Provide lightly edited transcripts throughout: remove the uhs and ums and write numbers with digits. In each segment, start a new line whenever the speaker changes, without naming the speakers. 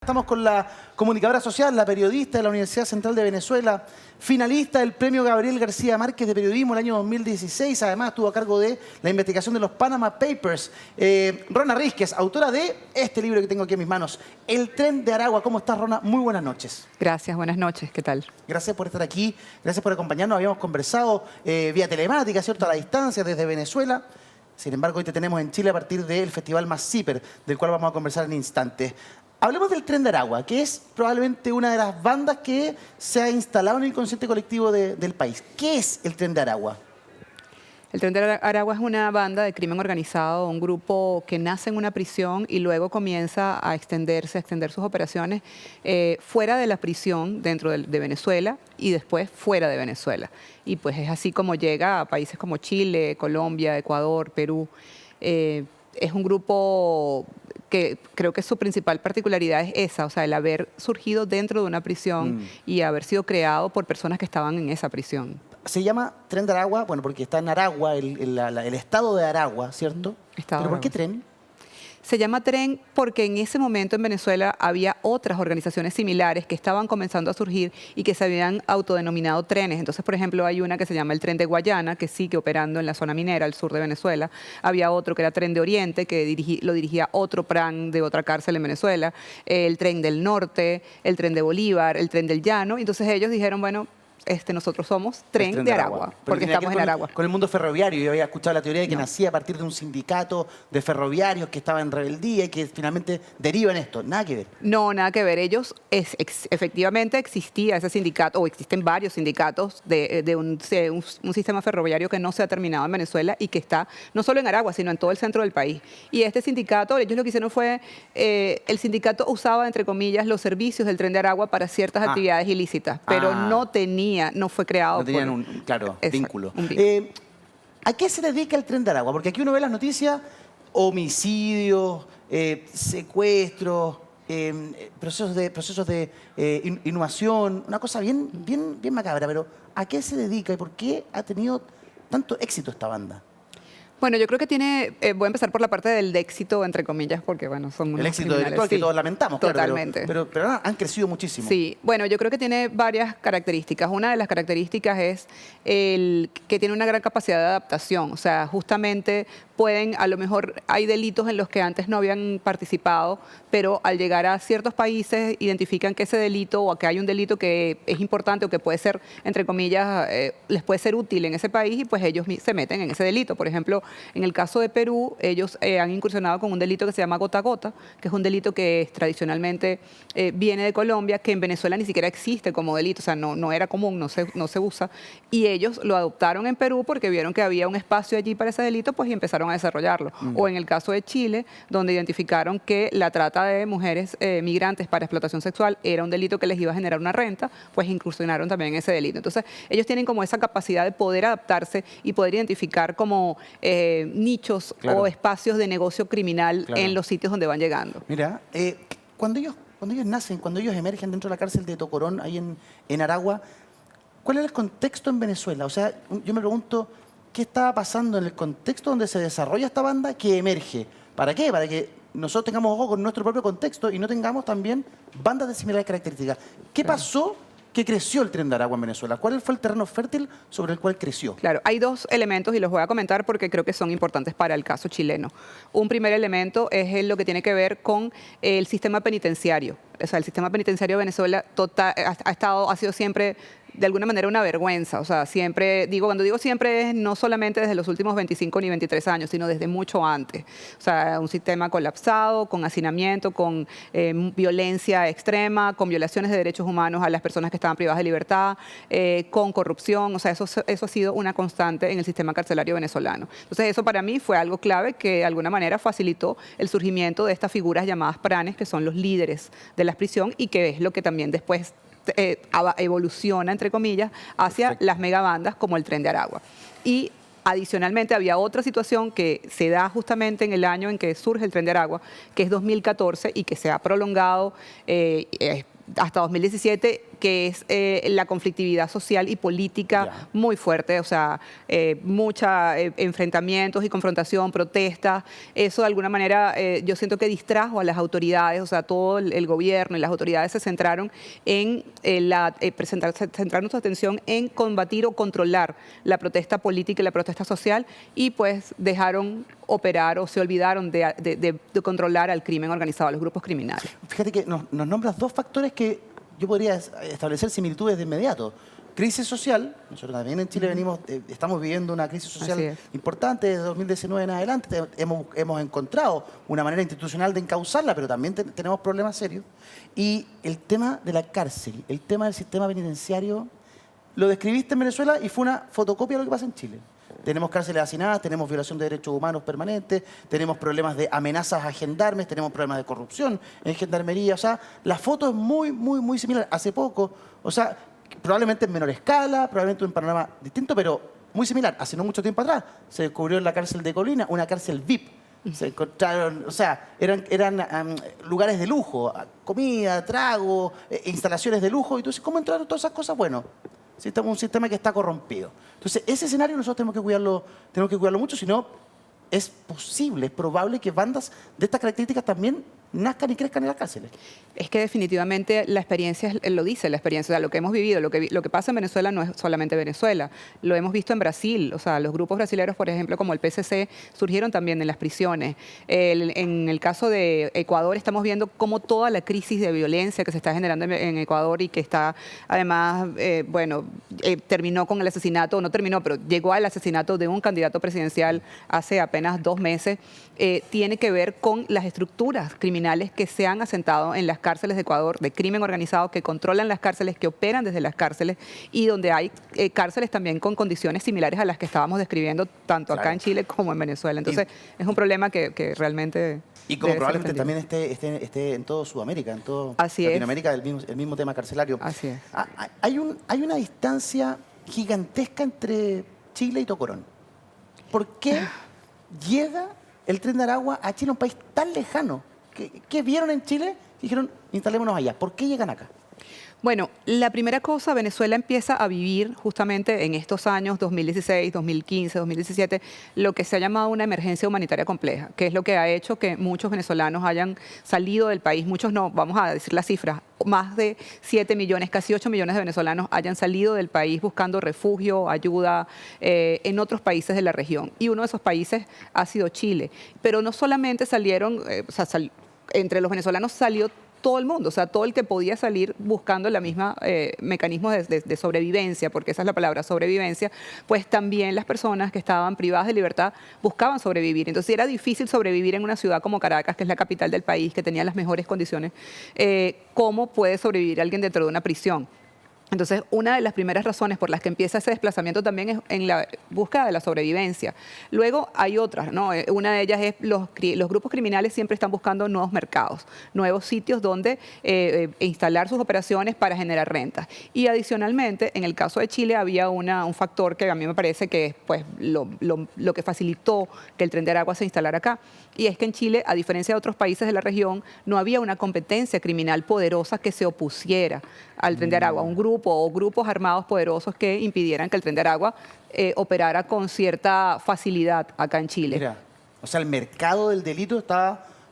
Estamos con la comunicadora social, la periodista de la Universidad Central de Venezuela, finalista del Premio Gabriel García Márquez de Periodismo el año 2016. Además, estuvo a cargo de la investigación de los Panama Papers. Rona Rísquez, autora de este libro que tengo aquí en mis manos, El tren de Aragua. ¿Cómo estás, Rona? Muy buenas noches.
Gracias, buenas noches. ¿Qué tal?
Gracias por estar aquí, gracias por acompañarnos. Habíamos conversado vía telemática, ¿cierto? A la distancia, desde Venezuela. Sin embargo, hoy te tenemos en Chile a partir del Festival Masiper, del cual vamos a conversar en instantes. Hablemos del Tren de Aragua, que es probablemente una de las bandas que se ha instalado en el inconsciente colectivo del país. ¿Qué es el Tren de Aragua?
El Tren de Aragua es una banda de crimen organizado, un grupo que nace en una prisión y luego comienza a extender sus operaciones fuera de la prisión, dentro de Venezuela, y después fuera de Venezuela. Y pues es así como llega a países como Chile, Colombia, Ecuador, Perú. Es un grupo que creo que su principal particularidad es esa, o sea, el haber surgido dentro de una prisión y haber sido creado por personas que estaban en esa prisión.
Se llama Tren de Aragua, bueno, porque está en Aragua, el estado de Aragua, ¿cierto? ¿Pero por qué tren?
Se llama tren porque en ese momento en Venezuela había otras organizaciones similares que estaban comenzando a surgir y que se habían autodenominado trenes. Entonces, por ejemplo, hay una que se llama el Tren de Guayana, que sigue operando en la zona minera, al sur de Venezuela. Había otro que era Tren de Oriente, que lo dirigía otro PRAN de otra cárcel en Venezuela. El Tren del Norte, el Tren de Bolívar, el Tren del Llano. Entonces ellos dijeron, bueno, nosotros somos Tren de Aragua, porque estamos en Aragua.
Con el mundo ferroviario, yo había escuchado la teoría de que nacía a partir de un sindicato de ferroviarios que estaba en rebeldía y que finalmente deriva en esto. Nada que ver.
No, nada que ver. Ellos, efectivamente existía ese sindicato, o existen varios sindicatos de un sistema ferroviario que no se ha terminado en Venezuela y que está no solo en Aragua, sino en todo el centro del país. Y este sindicato, ellos lo que hicieron fue, el sindicato usaba, entre comillas, los servicios del Tren de Aragua para ciertas actividades ilícitas, pero no fue creado.
No tenían un vínculo. ¿A qué se dedica el Tren de Aragua? Porque aquí uno ve las noticias, homicidios, secuestros, procesos de inhumación, una cosa bien macabra, pero ¿a qué se dedica y por qué ha tenido tanto éxito esta banda?
Bueno, yo creo que voy a empezar por la parte del éxito, entre comillas, porque bueno, son unos
el éxito intelectual que todos lamentamos,
totalmente.
Claro, pero han crecido muchísimo.
Sí, bueno, yo creo que tiene varias características. Una de las características es que tiene una gran capacidad de adaptación. O sea, justamente a lo mejor hay delitos en los que antes no habían participado, pero al llegar a ciertos países identifican que ese delito o que hay un delito que es importante o que puede ser, entre comillas, les puede ser útil en ese país y pues ellos se meten en ese delito. Por ejemplo, en el caso de Perú, ellos han incursionado con un delito que se llama gota a gota, que es un delito que tradicionalmente viene de Colombia, que en Venezuela ni siquiera existe como delito, o sea, no era común, no se usa, y ellos lo adoptaron en Perú porque vieron que había un espacio allí para ese delito, pues y empezaron a desarrollarlo. O en el caso de Chile, donde identificaron que la trata de mujeres migrantes para explotación sexual era un delito que les iba a generar una renta, pues incursionaron también en ese delito. Entonces, ellos tienen como esa capacidad de poder adaptarse y poder identificar como nichos o espacios de negocio criminal en los sitios donde van llegando.
Mira, cuando ellos nacen, cuando ellos emergen dentro de la cárcel de Tocorón, ahí en Aragua, ¿cuál era el contexto en Venezuela? O sea, yo me pregunto, ¿qué estaba pasando en el contexto donde se desarrolla esta banda que emerge? ¿Para qué? Para que nosotros tengamos ojo con nuestro propio contexto y no tengamos también bandas de similares características. ¿Qué pasó que creció el Tren de Aragua en Venezuela? ¿Cuál fue el terreno fértil sobre el cual creció?
Claro, hay dos elementos y los voy a comentar porque creo que son importantes para el caso chileno. Un primer elemento es lo que tiene que ver con el sistema penitenciario. O sea, el sistema penitenciario de Venezuela ha sido siempre de alguna manera una vergüenza. O sea, cuando digo siempre es no solamente desde los últimos 25 ni 23 años, sino desde mucho antes. O sea, un sistema colapsado, con hacinamiento, con violencia extrema, con violaciones de derechos humanos a las personas que estaban privadas de libertad, con corrupción. O sea, eso ha sido una constante en el sistema carcelario venezolano. Entonces, eso para mí fue algo clave que de alguna manera facilitó el surgimiento de estas figuras llamadas pranes, que son los líderes de la prisión y que es lo que también después evoluciona, entre comillas, hacia las megabandas como el Tren de Aragua. Y adicionalmente había otra situación que se da justamente en el año en que surge el Tren de Aragua, que es 2014 y que se ha prolongado hasta 2017, que es la conflictividad social y política muy fuerte, o sea, mucha enfrentamientos y confrontación, protestas. Eso de alguna manera yo siento que distrajo a las autoridades, o sea, todo el gobierno y las autoridades se centraron en centraron su atención en combatir o controlar la protesta política y la protesta social, y pues dejaron operar o se olvidaron de controlar al crimen organizado, a los grupos criminales.
Fíjate que nos nombras dos factores que yo podría establecer similitudes de inmediato. Crisis social, nosotros también en Chile estamos viviendo una crisis social importante desde 2019 en adelante. Hemos encontrado una manera institucional de encauzarla, pero también tenemos problemas serios. Y el tema de la cárcel, el tema del sistema penitenciario, lo describiste en Venezuela y fue una fotocopia de lo que pasa en Chile. Tenemos cárceles hacinadas, tenemos violación de derechos humanos permanentes, tenemos problemas de amenazas a gendarmes, tenemos problemas de corrupción en gendarmería. O sea, la foto es muy similar. Hace poco, o sea, probablemente en menor escala, probablemente un panorama distinto, pero muy similar. Hace no mucho tiempo atrás se descubrió en la cárcel de Colina una cárcel VIP. Se encontraron, o sea, eran lugares de lujo, comida, trago, instalaciones de lujo. Y tú dices, ¿cómo entraron todas esas cosas? Bueno, un sistema que está corrompido. Entonces, ese escenario nosotros tenemos que cuidarlo mucho, si no, es posible, es probable que bandas de estas características también nazcan y crezcan en las cárceles.
Es que definitivamente la experiencia lo dice, la experiencia, o sea, lo que hemos vivido, lo que pasa en Venezuela no es solamente Venezuela, lo hemos visto en Brasil, o sea, los grupos brasileños, por ejemplo, como el PCC, surgieron también en las prisiones. En el caso de Ecuador estamos viendo cómo toda la crisis de violencia que se está generando en Ecuador y que está, además, terminó con el asesinato, no terminó, pero llegó al asesinato de un candidato presidencial hace apenas 2 meses, tiene que ver con las estructuras criminales que se han asentado en las cárceles de Ecuador, de crimen organizado, que controlan las cárceles, que operan desde las cárceles, y donde hay cárceles también con condiciones similares a las que estábamos describiendo tanto acá en Chile como en Venezuela. Entonces, es un problema que realmente...
Y como probablemente también esté en todo Sudamérica, en todo Latinoamérica, el mismo tema carcelario.
Así es.
Hay una distancia gigantesca entre Chile y Tocorón. ¿Por qué llega el Tren de Aragua a Chile, un país tan lejano? ¿Qué vieron en Chile? Dijeron, instalémonos allá. ¿Por qué llegan acá?
Bueno, la primera cosa, Venezuela empieza a vivir justamente en estos años 2016, 2015, 2017, lo que se ha llamado una emergencia humanitaria compleja, que es lo que ha hecho que muchos venezolanos hayan salido del país, muchos no, vamos a decir las cifras, más de 7 millones, casi 8 millones de venezolanos hayan salido del país buscando refugio, ayuda en otros países de la región. Y uno de esos países ha sido Chile. Pero no solamente salieron, entre los venezolanos salió todo el mundo, o sea, todo el que podía salir buscando la misma mecanismo de sobrevivencia, porque esa es la palabra, sobrevivencia, pues también las personas que estaban privadas de libertad buscaban sobrevivir. Entonces era difícil sobrevivir en una ciudad como Caracas, que es la capital del país, que tenía las mejores condiciones. ¿Cómo puede sobrevivir alguien dentro de una prisión? Entonces, una de las primeras razones por las que empieza ese desplazamiento también es en la búsqueda de la sobrevivencia. Luego hay otras, ¿no? Una de ellas es los grupos criminales siempre están buscando nuevos mercados, nuevos sitios donde instalar sus operaciones para generar rentas. Y adicionalmente, en el caso de Chile había un factor que a mí me parece que es pues, lo que facilitó que el Tren de Aragua se instalara acá. Y es que en Chile, a diferencia de otros países de la región, no había una competencia criminal poderosa que se opusiera al Tren de Aragua, un grupo o grupos armados poderosos que impidieran que el Tren de Aragua operara con cierta facilidad acá en Chile.
Mira, o sea, el mercado del delito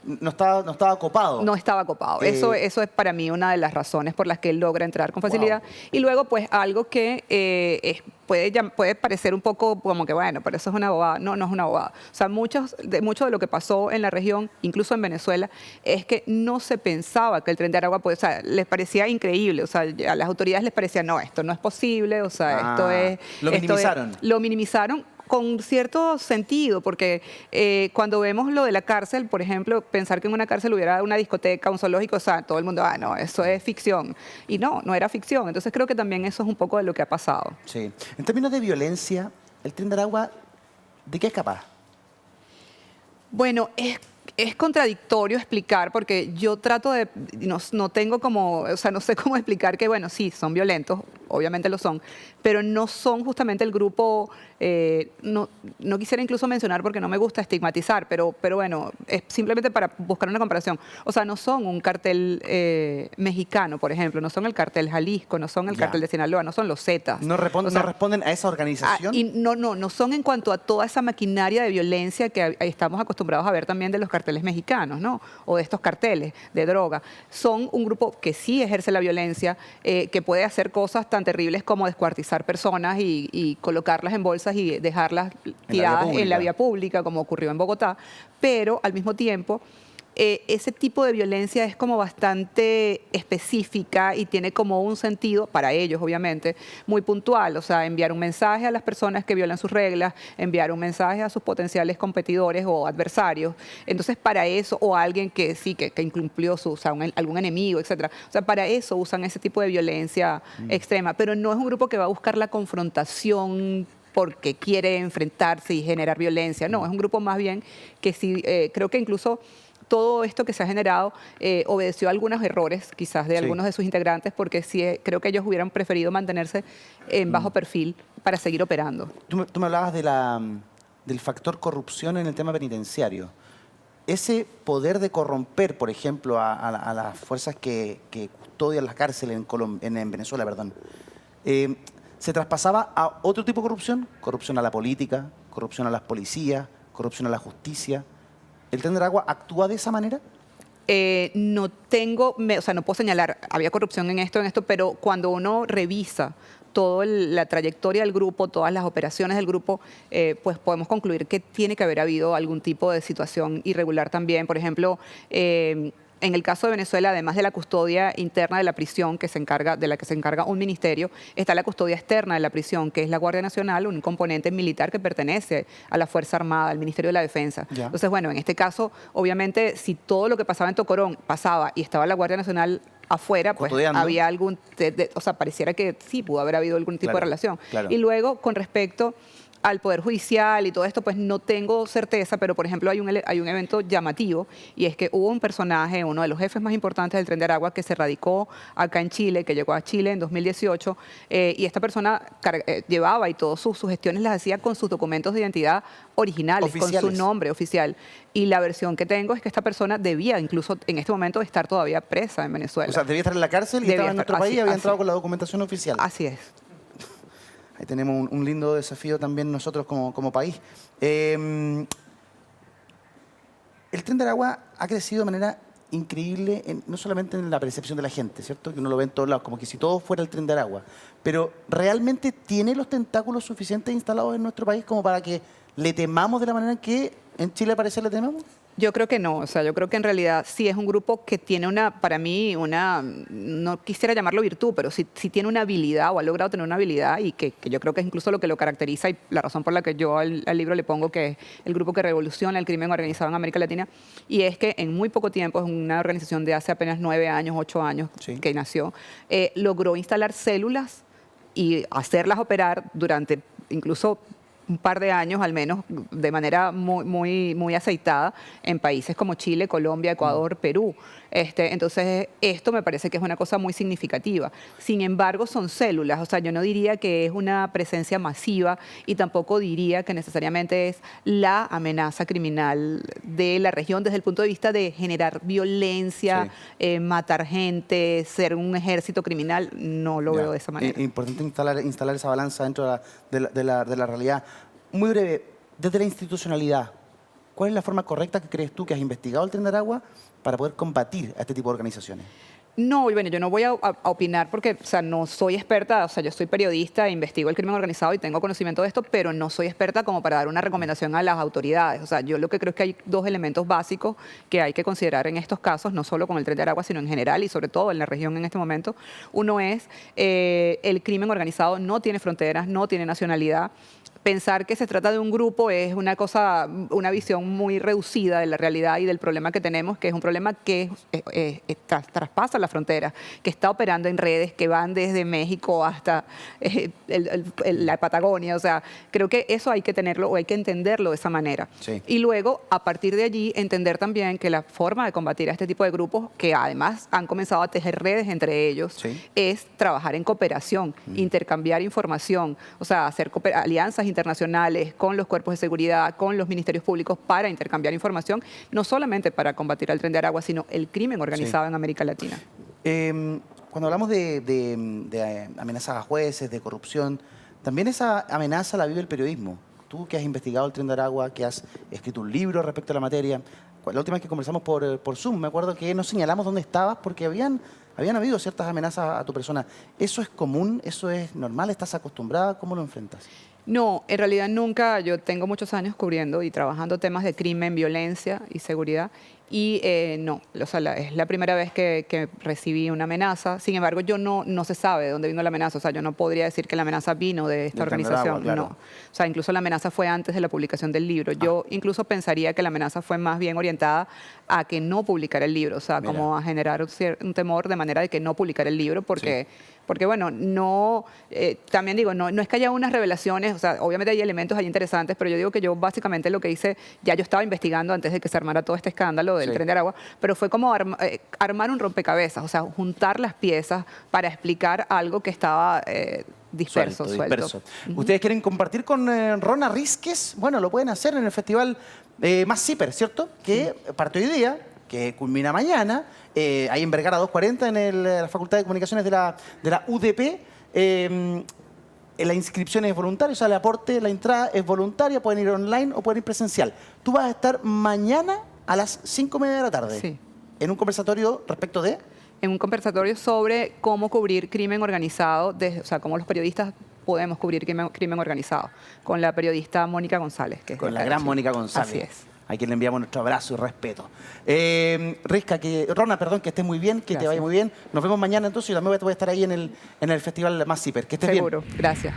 no estaba copado.
No estaba copado. Eso es para mí una de las razones por las que él logra entrar con facilidad. Wow. Y luego, pues, algo que puede parecer un poco como que, bueno, pero eso es una bobada. No, no es una bobada. O sea, mucho de lo que pasó en la región, incluso en Venezuela, es que no se pensaba que el Tren de Aragua, o sea, les parecía increíble. O sea, a las autoridades les parecía, no, esto no es posible, o sea,
Lo minimizaron.
Lo minimizaron con cierto sentido, porque cuando vemos lo de la cárcel, por ejemplo, pensar que en una cárcel hubiera una discoteca, un zoológico, o sea, todo el mundo, no, eso es ficción. Y no era ficción. Entonces creo que también eso es un poco de lo que ha pasado.
Sí. En términos de violencia, el Tren de Aragua, ¿de qué es capaz?
Bueno, es contradictorio explicar, porque yo trato de, no tengo como, o sea, no sé cómo explicar que, bueno, sí, son violentos, obviamente lo son, pero no son justamente el grupo, no quisiera incluso mencionar porque no me gusta estigmatizar, pero bueno, es simplemente para buscar una comparación. O sea, no son un cartel mexicano, por ejemplo, no son el cartel Jalisco, no son el
Ya.
cartel de Sinaloa, no son los Zetas.
No responden,
O sea,
no responden a esa organización.
y no son en cuanto a toda esa maquinaria de violencia que estamos acostumbrados a ver también de los carteles mexicanos, ¿no? O de estos carteles de droga. Son un grupo que sí ejerce la violencia, que puede hacer cosas tan terribles como descuartizar personas y colocarlas en bolsas y dejarlas tiradas en la vía pública, como ocurrió en Bogotá, pero al mismo tiempo ese tipo de violencia es como bastante específica y tiene como un sentido, para ellos obviamente, muy puntual. O sea, enviar un mensaje a las personas que violan sus reglas, enviar un mensaje a sus potenciales competidores o adversarios. Entonces, para eso, o a alguien que sí, que incumplió o sea, algún enemigo, etcétera. O sea, para eso usan ese tipo de violencia extrema. Pero no es un grupo que va a buscar la confrontación porque quiere enfrentarse y generar violencia. No, es un grupo más bien que sí, creo que incluso todo esto que se ha generado obedeció a algunos errores, quizás de algunos de sus integrantes, porque sí creo que ellos hubieran preferido mantenerse en bajo perfil para seguir operando.
Tú me hablabas del factor corrupción en el tema penitenciario. Ese poder de corromper, por ejemplo, a las fuerzas que custodian las cárceles en Venezuela, perdón, ¿se traspasaba a otro tipo de corrupción? Corrupción a la política, corrupción a las policías, corrupción a la justicia. ¿El Tren de Aragua actúa de esa manera?
No tengo, o sea, no puedo señalar, había corrupción en esto, pero cuando uno revisa toda la trayectoria del grupo, todas las operaciones del grupo, pues podemos concluir que tiene que haber habido algún tipo de situación irregular también. Por ejemplo, en el caso de Venezuela, además de la custodia interna de la prisión de la que se encarga un ministerio, está la custodia externa de la prisión, que es la Guardia Nacional, un componente militar que pertenece a la Fuerza Armada, al Ministerio de la Defensa.
Ya.
Entonces, bueno, en este caso, obviamente, si todo lo que pasaba en Tocorón pasaba y estaba la Guardia Nacional afuera, pues
Custodiando.
había o sea, pareciera que sí pudo haber habido algún tipo de relación.
Claro.
Y luego, con respecto al Poder Judicial y todo esto, pues no tengo certeza, pero por ejemplo hay un evento llamativo y es que hubo un personaje, uno de los jefes más importantes del Tren de Aragua que se radicó acá en Chile, que llegó a Chile en 2018 y esta persona llevaba y todas sus gestiones las hacía con sus documentos de identidad originales, con su nombre oficial. Y la versión que tengo es que esta persona debía incluso en este momento estar todavía presa en Venezuela.
O sea, debía estar en la cárcel y estaba en nuestro país y había entrado con la documentación oficial.
Así es.
Ahí tenemos un lindo desafío también nosotros como país. El Tren de Aragua ha crecido de manera increíble, no solamente en la percepción de la gente, ¿cierto? Que uno lo ve en todos lados, como que si todo fuera el Tren de Aragua. Pero ¿realmente tiene los tentáculos suficientes instalados en nuestro país como para que le temamos de la manera que en Chile parece le tememos?
Yo creo que no, o sea, yo creo que en realidad sí es un grupo que tiene para mí, no quisiera llamarlo virtud, pero sí tiene una habilidad o ha logrado tener una habilidad y que yo creo que es incluso lo que lo caracteriza y la razón por la que yo al libro le pongo que es el grupo que revoluciona el crimen organizado en América Latina, y es que en muy poco tiempo, es una organización de hace apenas 9 años, 8 años que nació, logró instalar células y hacerlas operar durante incluso un par de años al menos de manera muy aceitada en países como Chile, Colombia, Ecuador, Perú. Entonces, esto me parece que es una cosa muy significativa. Sin embargo, son células, o sea, yo no diría que es una presencia masiva y tampoco diría que necesariamente es la amenaza criminal de la región desde el punto de vista de generar violencia, matar gente, ser un ejército criminal, no lo veo de esa manera.
Es importante instalar esa balanza dentro de la realidad. Muy breve, desde la institucionalidad, ¿cuál es la forma correcta que crees tú que has investigado el Tren de Aragua para poder combatir a este tipo de organizaciones?
No, bueno, yo no voy a opinar porque, o sea, no soy experta, o sea, yo soy periodista, investigo el crimen organizado y tengo conocimiento de esto, pero no soy experta como para dar una recomendación a las autoridades. O sea, yo lo que creo es que hay dos elementos básicos que hay que considerar en estos casos, no solo con el Tren de Aragua, sino en general y sobre todo en la región en este momento. Uno es, el crimen organizado no tiene fronteras, no tiene nacionalidad, pensar que se trata de un grupo es una cosa, una visión muy reducida de la realidad y del problema que tenemos, que es un problema que traspasa la frontera, que está operando en redes que van desde México hasta la Patagonia. O sea, creo que eso hay que tenerlo o hay que entenderlo de esa manera.
Sí.
Y luego, a partir de allí, entender también que la forma de combatir a este tipo de grupos, que además han comenzado a tejer redes entre ellos,
Sí.
es trabajar en cooperación, intercambiar información, o sea, hacer alianzas internacionales con los cuerpos de seguridad, con los ministerios públicos para intercambiar información, no solamente para combatir al Tren de Aragua, sino el crimen organizado en América Latina.
Cuando hablamos de amenazas a jueces, de corrupción, también esa amenaza la vive el periodismo. Tú que has investigado el Tren de Aragua, que has escrito un libro respecto a la materia, la última vez que conversamos por Zoom, me acuerdo que nos señalamos dónde estabas porque habían habido ciertas amenazas a tu persona. ¿Eso es común? ¿Eso es normal? ¿Estás acostumbrada? ¿Cómo lo enfrentas?
No, en realidad nunca. Yo tengo muchos años cubriendo y trabajando temas de crimen, violencia y seguridad. Y no, o sea, es la primera vez que recibí una amenaza. Sin embargo, no se sabe de dónde vino la amenaza. O sea, yo no podría decir que la amenaza vino de esta
Del Tren de
organización.
Aragua, claro.
No. O sea, incluso la amenaza fue antes de la publicación del libro. Yo incluso pensaría que la amenaza fue más bien orientada a que no publicara el libro. O sea,
Mira.
como a generar un temor de manera de que no publicara el libro porque... Porque, bueno, no, también digo, no es que haya unas revelaciones, o sea, obviamente hay elementos ahí interesantes, pero yo digo que yo básicamente lo que hice, ya yo estaba investigando antes de que se armara todo este escándalo del
Sí.
Tren de Aragua, pero fue como armar un rompecabezas, o sea, juntar las piezas para explicar algo que estaba disperso.
Disperso. ¿Ustedes quieren compartir con Rona Rizquez? Bueno, lo pueden hacer en el festival Más Zipper, ¿cierto? Que parte hoy día, que culmina mañana, ahí en Vergara 240, en la Facultad de Comunicaciones de la UDP. La inscripción es voluntaria, o sea, el aporte, la entrada es voluntaria, pueden ir online o pueden ir presencial. Tú vas a estar mañana a las 5:30 de la tarde
Sí.
en un conversatorio respecto de...
En un conversatorio sobre cómo cubrir crimen organizado, o sea, cómo los periodistas podemos cubrir crimen organizado, con la periodista Mónica González. Que es
Con
de
la
acá de
gran
Chile.
Mónica González.
Así es.
A quien le enviamos nuestro abrazo y respeto. Rona, perdón, que estés muy bien, que te
Gracias.
vaya muy bien. Nos vemos mañana entonces y también voy a estar ahí en el Festival Más Zipper. Que estés bien.
Seguro. Gracias.